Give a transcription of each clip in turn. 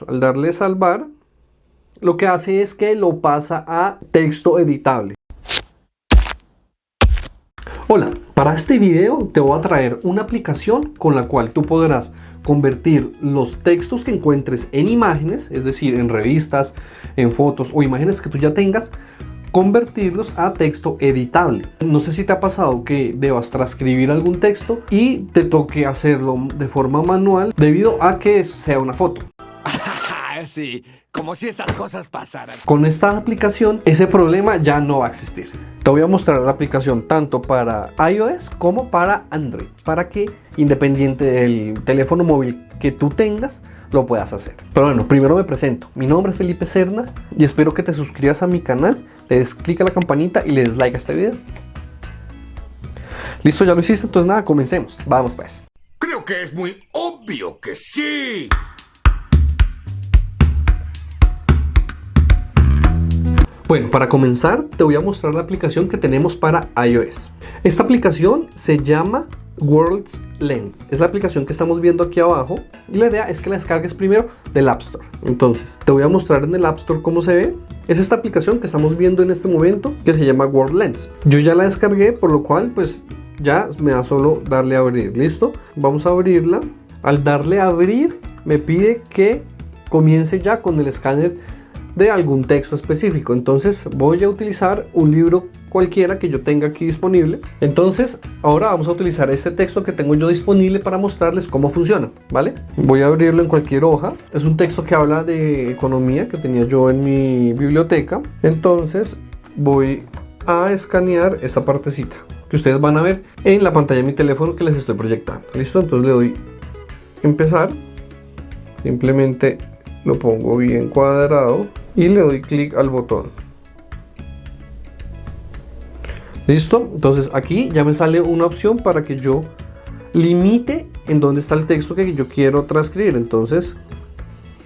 Al darle salvar, lo que hace es que lo pasa a texto editable. Hola, para este video te voy a traer una aplicación con la cual tú podrás convertir los textos que encuentres en imágenes, es decir, en revistas, en fotos o imágenes que tú ya tengas, convertirlos a texto editable. No sé si te ha pasado que debas transcribir algún texto y te toque hacerlo de forma manual debido a que sea una foto. Sí, como si estas cosas pasaran. Con esta aplicación ese problema ya no va a existir. Te voy a mostrar la aplicación tanto para iOS como para Android, para que independiente del teléfono móvil que tú tengas, lo puedas hacer. Pero bueno, primero me presento. Mi nombre es Felipe Serna y espero que te suscribas a mi canal, le des clic a la campanita y le des like a este video. ¿Listo? ¿Ya lo hiciste? Entonces nada, comencemos. Vamos pues. Creo que es muy obvio que sí. Bueno, para comenzar te voy a mostrar la aplicación que tenemos para iOS. Esta aplicación se llama Words Lens. Es la aplicación que estamos viendo aquí abajo y la idea es que la descargues primero del App Store. Entonces, te voy a mostrar en el App Store cómo se ve. Es esta aplicación que estamos viendo en este momento que se llama Words Lens. Yo ya la descargué, por lo cual pues ya me da solo darle a abrir. ¿Listo? Vamos a abrirla. Al darle a abrir me pide que comience ya con el escáner de algún texto específico. Entonces voy a utilizar un libro cualquiera que yo tenga aquí disponible. Entonces ahora vamos a utilizar este texto que tengo yo disponible para mostrarles cómo funciona, ¿vale? Voy a abrirlo en cualquier hoja. Es un texto que habla de economía que tenía yo en mi biblioteca. Entonces voy a escanear esta partecita que ustedes van a ver en la pantalla de mi teléfono que les estoy proyectando. ¿Listo? Entonces le doy empezar. Simplemente lo pongo bien cuadrado y le doy clic al botón. ¿Listo? Entonces aquí ya me sale una opción para que yo limite en dónde está el texto que yo quiero transcribir. Entonces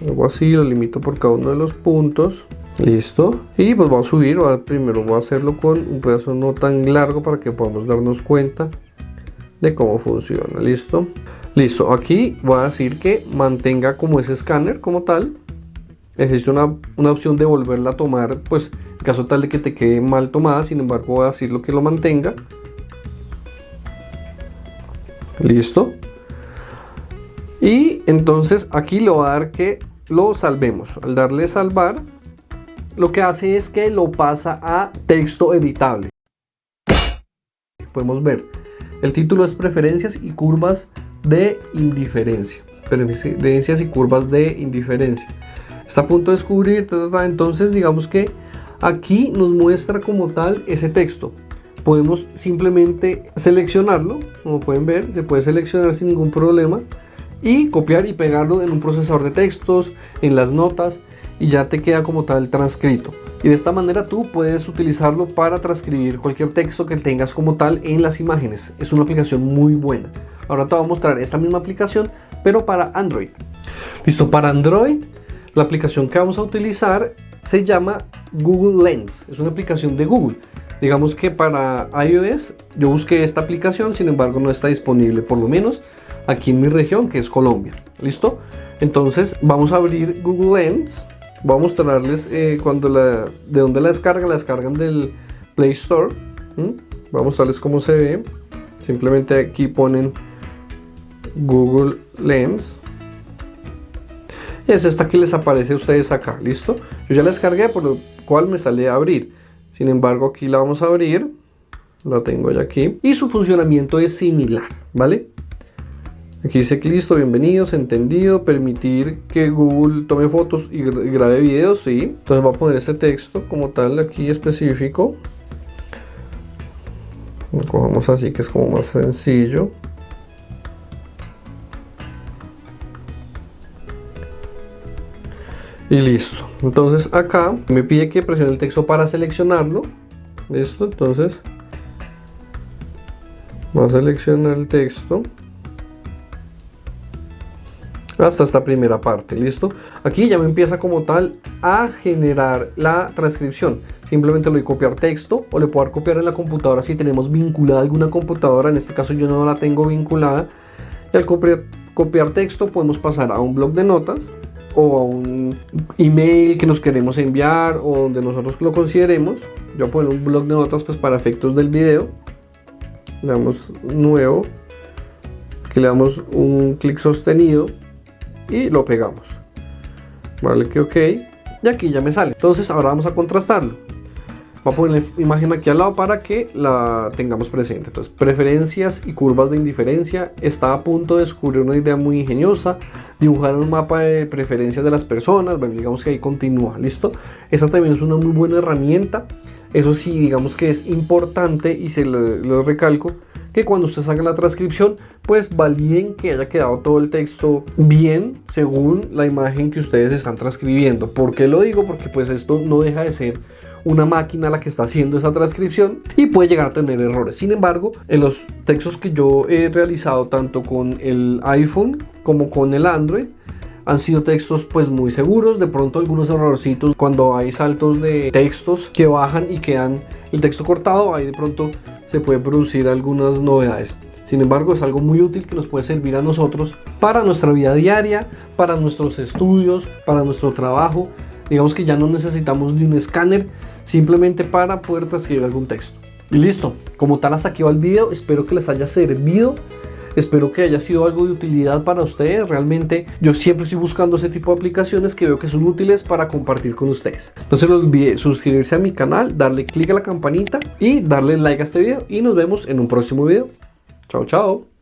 hago así, lo limito por cada uno de los puntos. Listo. Y pues vamos a subir. Primero voy a hacerlo con un pedazo no tan largo para que podamos darnos cuenta de cómo funciona. Listo. Listo, aquí voy a decir que mantenga como ese escáner como tal. Existe una opción de volverla a tomar, pues en caso tal de que te quede mal tomada. Sin embargo, voy a decirlo que lo mantenga. Listo. Y entonces aquí le voy a dar que lo salvemos. Al darle salvar, lo que hace es que lo pasa a texto editable. Podemos ver, el título es Preferencias y curvas de indiferencia. Preferencias y curvas de indiferencia. Está a punto de descubrir. Entonces digamos que aquí nos muestra como tal ese texto. Podemos simplemente seleccionarlo. Como pueden ver, se puede seleccionar sin ningún problema y copiar y pegarlo en un procesador de textos, en las notas, y ya te queda como tal transcrito. Y de esta manera tú puedes utilizarlo para transcribir cualquier texto que tengas como tal en las imágenes. Es una aplicación muy buena. Ahora te voy a mostrar esta misma aplicación, pero para Android. Listo, para Android, la aplicación que vamos a utilizar se llama Google Lens. Es una aplicación de Google. Digamos que para iOS yo busqué esta aplicación, sin embargo no está disponible, por lo menos aquí en mi región, que es Colombia. ¿Listo? Entonces vamos a abrir Google Lens. Voy a mostrarles de dónde la descargan del Play Store. Voy a mostrarles cómo se ve. Simplemente aquí ponen Google Lens. Es esta que les aparece a ustedes acá. ¿Listo? Yo ya la descargué, por lo cual me sale a abrir. Sin embargo, aquí la vamos a abrir. La tengo ya aquí. Y su funcionamiento es similar, ¿vale? Aquí dice listo, bienvenidos, entendido, permitir que Google tome fotos y grabe videos, sí. Entonces voy a poner este texto como tal aquí específico. Lo cogemos así, que es como más sencillo. Y listo. Entonces acá me pide que presione el texto para seleccionarlo. Listo, entonces voy a seleccionar el texto hasta esta primera parte. Listo. Aquí ya me empieza como tal a generar la transcripción. Simplemente le doy copiar texto, o le puedo dar copiar en la computadora si tenemos vinculada alguna computadora. En este caso yo no la tengo vinculada. Y al copiar texto podemos pasar a un bloc de notas o a un email que nos queremos enviar o donde nosotros lo consideremos. Yo voy a poner un bloc de notas pues para efectos del video. Le damos nuevo, que le damos un clic sostenido y lo pegamos. Vale, que ok, y aquí ya me sale. Entonces ahora vamos a contrastarlo. Voy a poner la imagen aquí al lado para que la tengamos presente. Entonces, preferencias y curvas de indiferencia. Está a punto de descubrir una idea muy ingeniosa. Dibujar un mapa de preferencias de las personas. Bueno, digamos que ahí continúa, ¿listo? Esta también es una muy buena herramienta. Eso sí, digamos que es importante y se lo recalco, que cuando usted haga la transcripción, pues va bien que haya quedado todo el texto bien según la imagen que ustedes están transcribiendo. ¿Por qué lo digo? Porque pues esto no deja de ser una máquina la que está haciendo esa transcripción y puede llegar a tener errores. Sin embargo, en los textos que yo he realizado tanto con el iPhone como con el Android, han sido textos pues muy seguros. De pronto algunos errorcitos cuando hay saltos de textos que bajan y quedan el texto cortado, ahí de pronto se pueden producir algunas novedades. Sin embargo, es algo muy útil que nos puede servir a nosotros para nuestra vida diaria, para nuestros estudios, para nuestro trabajo. Digamos que ya no necesitamos de un escáner simplemente para poder transcribir algún texto. Y listo, como tal hasta aquí va el video. Espero que les haya servido. Espero que haya sido algo de utilidad para ustedes. Realmente yo siempre estoy buscando ese tipo de aplicaciones que veo que son útiles para compartir con ustedes. No se les olvide suscribirse a mi canal, darle click a la campanita y darle like a este video. Y nos vemos en un próximo video. Chao, chao.